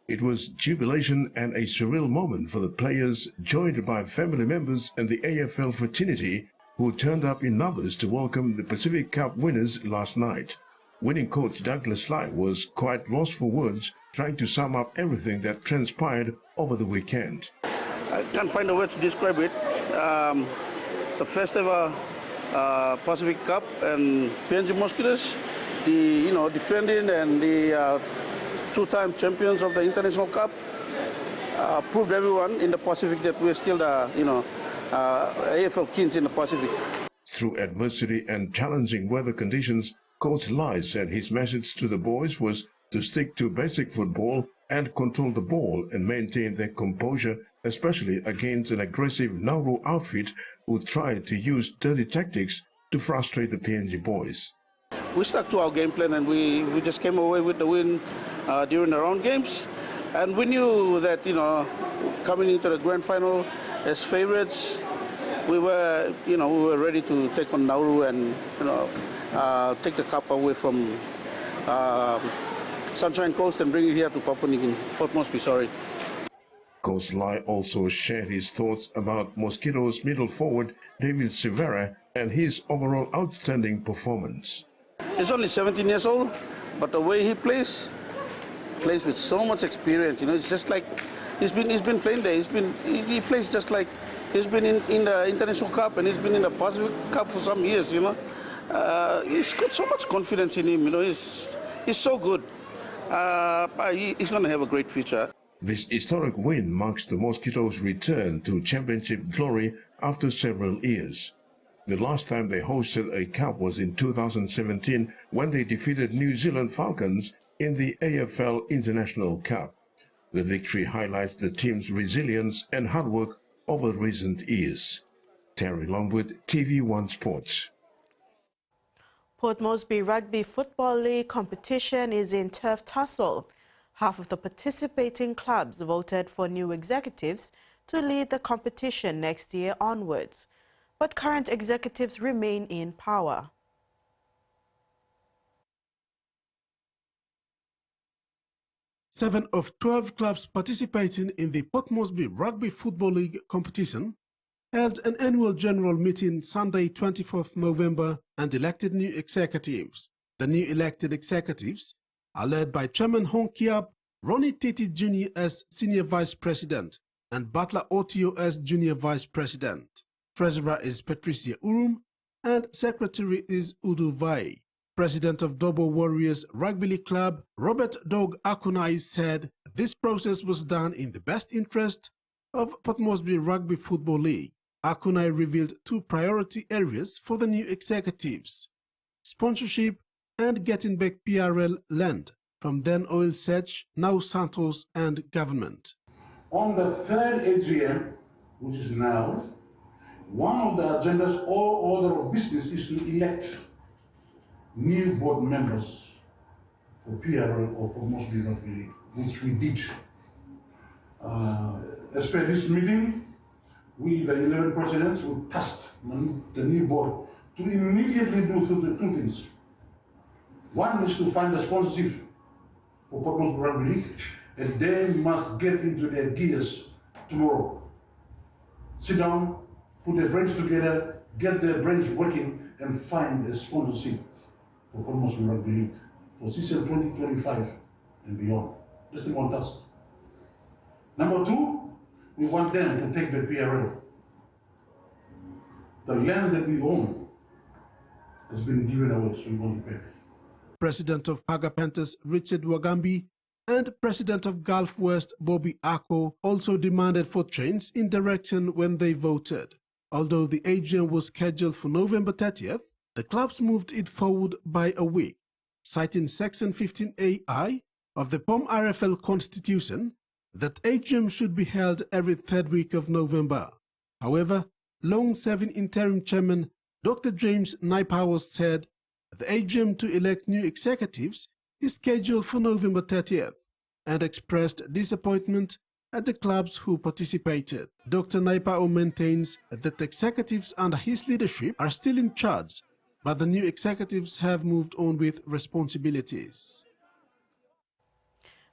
Speaker 2: It was jubilation and a surreal moment for the players, joined by family members and the AFL fraternity, who turned up in numbers to welcome the Pacific Cup winners last night. Winning coach Douglas Lai was quite lost for words, trying to sum up everything that transpired over the weekend.
Speaker 26: I can't find a word to describe it. The first ever Pacific Cup and PNG Mosquitoes, the defending and the two-time champions of the International Cup, proved everyone in the Pacific that we're still the AFL kings in the Pacific.
Speaker 2: Through adversity and challenging weather conditions, Coach Lai said his message to the boys was to stick to basic football and control the ball and maintain their composure, especially against an aggressive Nauru outfit who tried to use dirty tactics to frustrate the PNG boys.
Speaker 26: We stuck to our game plan and we just came away with the win during the round games. And we knew that, coming into the grand final as favorites, we were ready to take on Nauru and, take the cup away from Sunshine Coast and bring it here to Papua New Guinea. Port Moresby, sorry.
Speaker 2: Coach Lai also shared his thoughts about Mosquitoes middle forward David Silvera and his overall outstanding performance.
Speaker 26: He's only 17 years old, but the way he plays with so much experience. It's just like he's been playing there. He plays just like he's been in the International Cup and he's been in the Pacific Cup for some years. He's got so much confidence in him. He's so good. He's going to have a great future.
Speaker 2: This historic win marks the Mosquitoes' return to championship glory after several years. The last time they hosted a cup was in 2017 when they defeated New Zealand Falcons in the AFL International Cup. The victory highlights the team's resilience and hard work over recent years. Terry Longwood, TV1 Sports.
Speaker 21: Port Moresby Rugby Football League competition is in turf tussle. Half of the participating clubs voted for new executives to lead the competition next year onwards. But current executives remain in power.
Speaker 3: 7 of 12 clubs participating in the Port Moresby Rugby Football League competition held an annual general meeting Sunday, 24th November, and elected new executives. The new elected executives are led by Chairman Hong Kiap, Ronnie Titi Jr. as Senior Vice President, and Butler Otio as Junior Vice President. Treasurer is Patricia Urum, and Secretary is Udu Vai. President of Double Warriors Rugby League Club, Robert Dog Akunai, said this process was done in the best interest of Port Moresby Rugby Football League. Akunai revealed 2 priority areas for the new executives: sponsorship and getting back PRL land from then Oil Search, now Santos, and government.
Speaker 27: On the 3rd AGM, which is now, one of the agendas or order of business is to elect new board members for PRL or Port Moresby Rugby League, which we did. As per this meeting, we, the 11 presidents, will task the new board to immediately do two things. One is to find a sponsorship for Purpose Rugby League, and they must get into their gears tomorrow. Sit down, put their brains together, get their brains working, and find a sponsorship for Purpose Rugby League for season 2025 and beyond. That's the one task. Number two, we want them to take the PRL. The land that we own has been given away, so we want it back.
Speaker 3: President of Paga Panthers Richard Wagambi and President of Gulf West Bobby Ako also demanded for change in direction when they voted. Although the AGM was scheduled for November 30th, the clubs moved it forward by a week, citing Section 15AI of the POM RFL Constitution that AGM should be held every third week of November. However, long-serving interim chairman Dr. James Naipawa said the AGM to elect new executives is scheduled for November 30th and expressed disappointment at the clubs who participated. Dr. Naipawa maintains that the executives under his leadership are still in charge, but the new executives have moved on with responsibilities.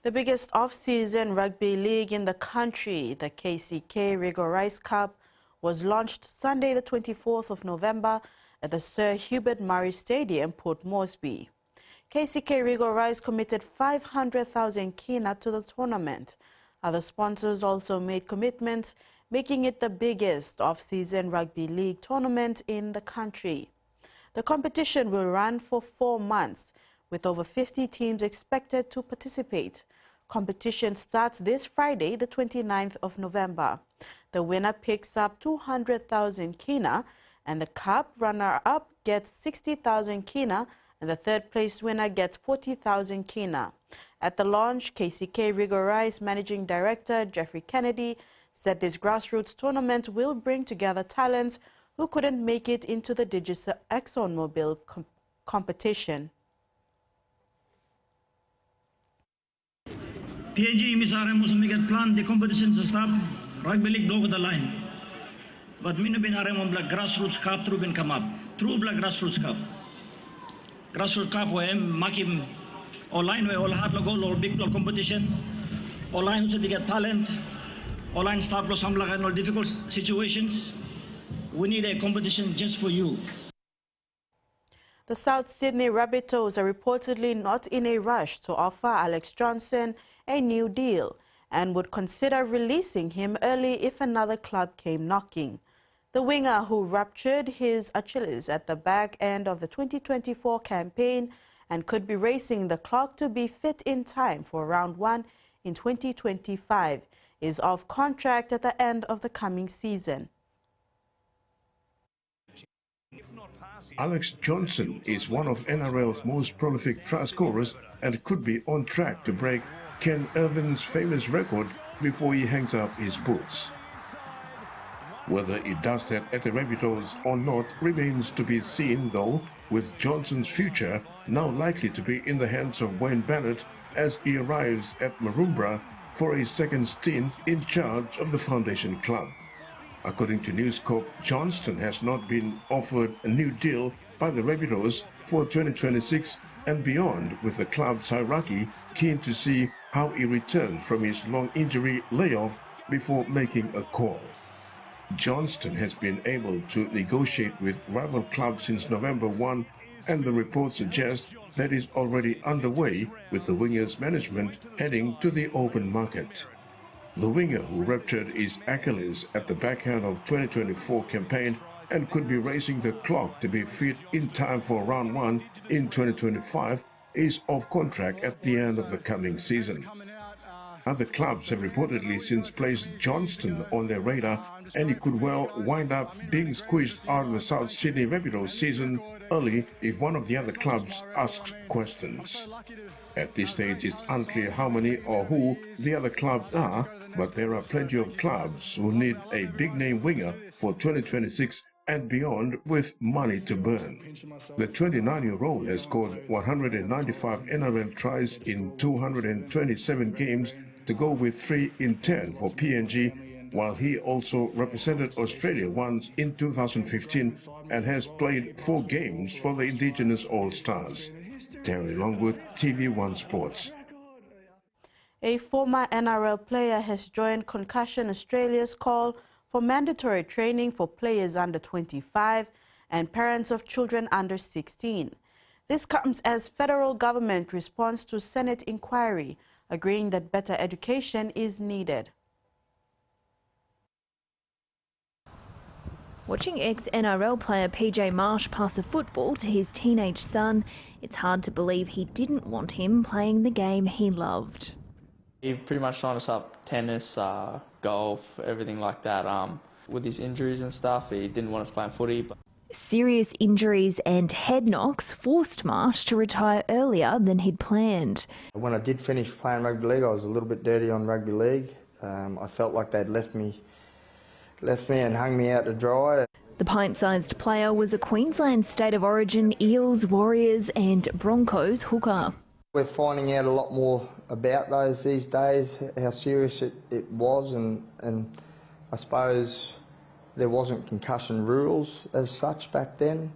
Speaker 21: The biggest off-season rugby league in the country, the KCK Rigo Rice Cup, was launched Sunday the 24th of November at the Sir Hubert Murray Stadium, Port Moresby. KCK Rigo Rice committed 500,000 kina to the tournament. Other sponsors also made commitments, making it the biggest off-season rugby league tournament in the country. The competition will run for 4 months, with over 50 teams expected to participate. Competition starts this Friday, the 29th of November. The winner picks up 200,000 kina, and the cup runner-up gets 60,000 kina, and the third-place winner gets 40,000 kina. At the launch, KCK Rigo Rice Managing Director Jeffrey Kennedy said this grassroots tournament will bring together talents who couldn't make it into the Judicial ExxonMobil competition.
Speaker 5: PNG misarem musamigat plan the competition to stop rugby league over the line. But minu bin arem on black grassroots cup through bin come up. Through black grassroots cup. Grassroots cup where makim online where all hard goal all big competition. Online so they get talent. Online start plus some all difficult situations. We need a competition just for you.
Speaker 21: The South Sydney Rabbitohs are reportedly not in a rush to offer Alex Johnson a new deal and would consider releasing him early if another club came knocking. The winger, who ruptured his Achilles at the back end of the 2024 campaign and could be racing the clock to be fit in time for round 1 in 2025, is off contract at the end of the coming season.
Speaker 2: Alex Johnson is one of NRL's most prolific try scorers and could be on track to break Ken Irvin's famous record before he hangs up his boots. Whether he does that at the Rabbitohs or not remains to be seen, though, with Johnson's future now likely to be in the hands of Wayne Bennett as he arrives at Maroubra for a second stint in charge of the Foundation Club. According to News Corp, Johnston has not been offered a new deal by the Rabbitohs for 2026 and beyond, with the club's hierarchy keen to see how he returns from his long injury layoff before making a call. Johnston has been able to negotiate with rival clubs since November 1, and the reports suggest that is already underway, with the winger's management heading to the open market. The winger, who ruptured his Achilles at the back end of 2024 campaign and could be racing the clock to be fit in time for round 1 in 2025, is off contract at the end of the coming season. Other clubs have reportedly since placed Johnston on their radar, and he could well wind up being squeezed out of the South Sydney Rabbitohs season early if one of the other clubs asks questions. At this stage, it's unclear how many or who the other clubs are, but there are plenty of clubs who need a big-name winger for 2026 and beyond with money to burn. The 29-year-old has scored 195 NRL tries in 227 games to go with 3 in 10 for PNG
Speaker 6: while he also represented Australia once in 2015 and has played 4 games for the Indigenous All-Stars. Terry Longwood, TV1 Sports.
Speaker 21: A former NRL player has joined Concussion Australia's call for mandatory training for players under 25 and parents of children under 16. This comes as federal government responds to Senate inquiry, agreeing that better education is needed.
Speaker 7: Watching ex-NRL player PJ Marsh pass a football to his teenage son, it's hard to believe he didn't want him playing the game he loved.
Speaker 8: He pretty much signed us up tennis, golf, everything like that. With his injuries and stuff, he didn't want us playing footy. But
Speaker 7: serious injuries and head knocks forced Marsh to retire earlier than he'd planned.
Speaker 9: When I did finish playing rugby league, I was a little bit dirty on rugby league. I felt like they'd left me and hung me out to dry.
Speaker 7: The pint-sized player was a Queensland State of Origin Eels, Warriors and Broncos hooker.
Speaker 9: We're finding out a lot more about those these days, how serious it was, and I suppose there wasn't concussion rules as such back then.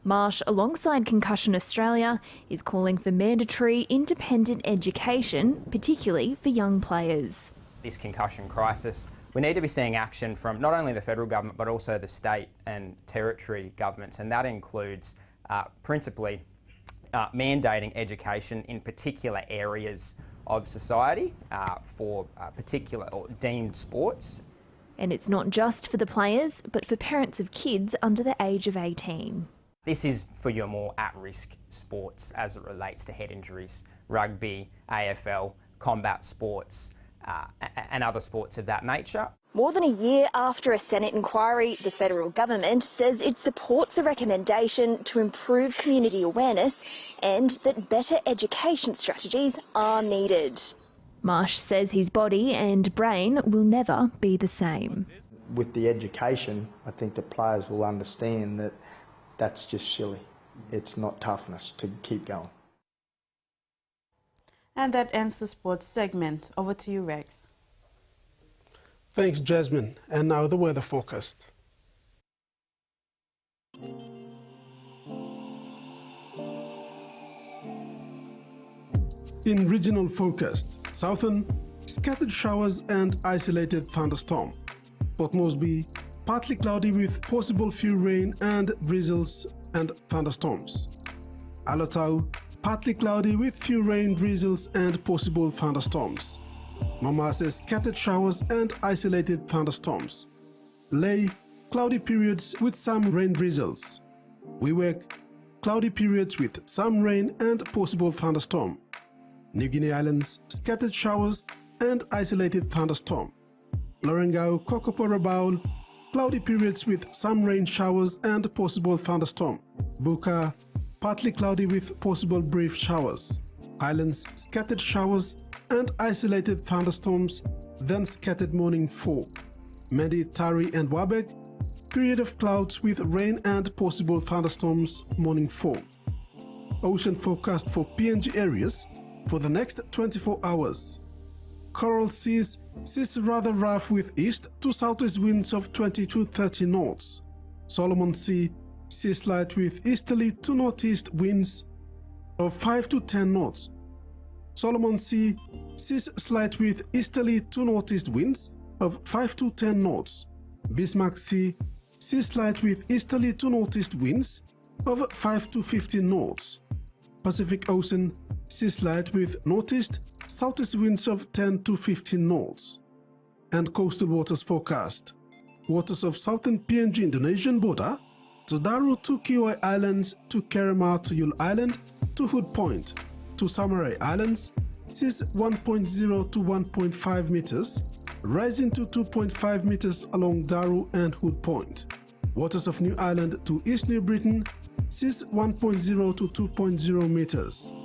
Speaker 7: Marsh, alongside Concussion Australia, is calling for mandatory independent education, particularly for young players.
Speaker 10: This concussion crisis, we need to be seeing action from not only the federal government but also the state and territory governments, and that includes principally mandating education in particular areas of society for particular or deemed sports.
Speaker 7: And it's not just for the players, but for parents of kids under the age of 18.
Speaker 10: This is for your more at-risk sports as it relates to head injuries, rugby, AFL, combat sports, and other sports of that nature.
Speaker 24: More than a year after a Senate inquiry, the federal government says it supports a recommendation to improve community awareness and that better education strategies are needed.
Speaker 7: Marsh says his body and brain will never be the same.
Speaker 9: With the education, I think the players will understand that that's just silly. It's not toughness to keep going.
Speaker 21: And that ends the sports segment. Over to you, Rex.
Speaker 3: Thanks, Jasmine. And now the weather forecast. In regional forecast, southern, scattered showers and isolated thunderstorm. Port Moresby, partly cloudy with possible few rain and drizzles and thunderstorms. Alotau, partly cloudy with few rain, drizzles and possible thunderstorms. Mamase, scattered showers and isolated thunderstorms. Lae, cloudy periods with some rain drizzles. Wewak, cloudy periods with some rain and possible thunderstorm. New Guinea Islands, scattered showers and isolated thunderstorm. Lorengau, Kokopora Bowl, cloudy periods with some rain showers and possible thunderstorm. Buka, partly cloudy with possible brief showers. Highlands, scattered showers and isolated thunderstorms, then scattered morning fog. Mendi, Tari and Wabek, period of clouds with rain and possible thunderstorms, morning fog. Ocean forecast for PNG areas for the next 24 hours. Coral seas rather rough with east to southeast winds of 20 to 30 knots. Solomon Sea slight with easterly to northeast winds of 5 to 10 knots. Solomon Sea slight with easterly to northeast winds of 5 to 10 knots. Bismarck Sea slight with easterly to northeast winds of 5 to 15 knots. Pacific Ocean slight with northeast southeast winds of 10 to 15 knots. And coastal waters forecast. Waters of southern PNG Indonesian border to Daru to Kiwai Islands to Kerema to Yule Island to Hood Point to Samarai Islands seas 1.0 to 1.5 meters, rising to 2.5 meters along Daru and Hood Point. Waters of New Island to East New Britain seas 1.0 to 2.0 meters.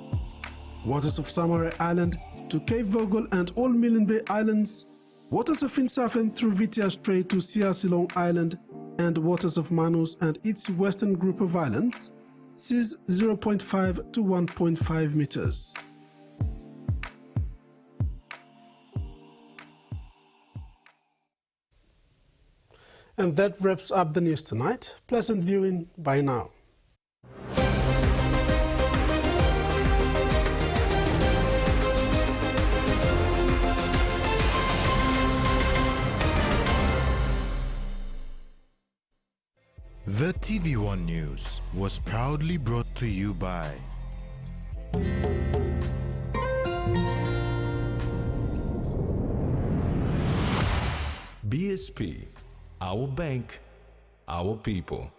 Speaker 3: Waters of Samarai Island to Cape Vogel and Old Milne Bay Islands. Waters of Finsafen through Vitia Strait to Siasilong Island and waters of Manus and its western group of islands seas 0.5 to 1.5 meters. And that wraps up the news tonight. Pleasant viewing. Bye now.
Speaker 4: The TVWAN News was proudly brought to you by
Speaker 2: BSP, our bank, our people.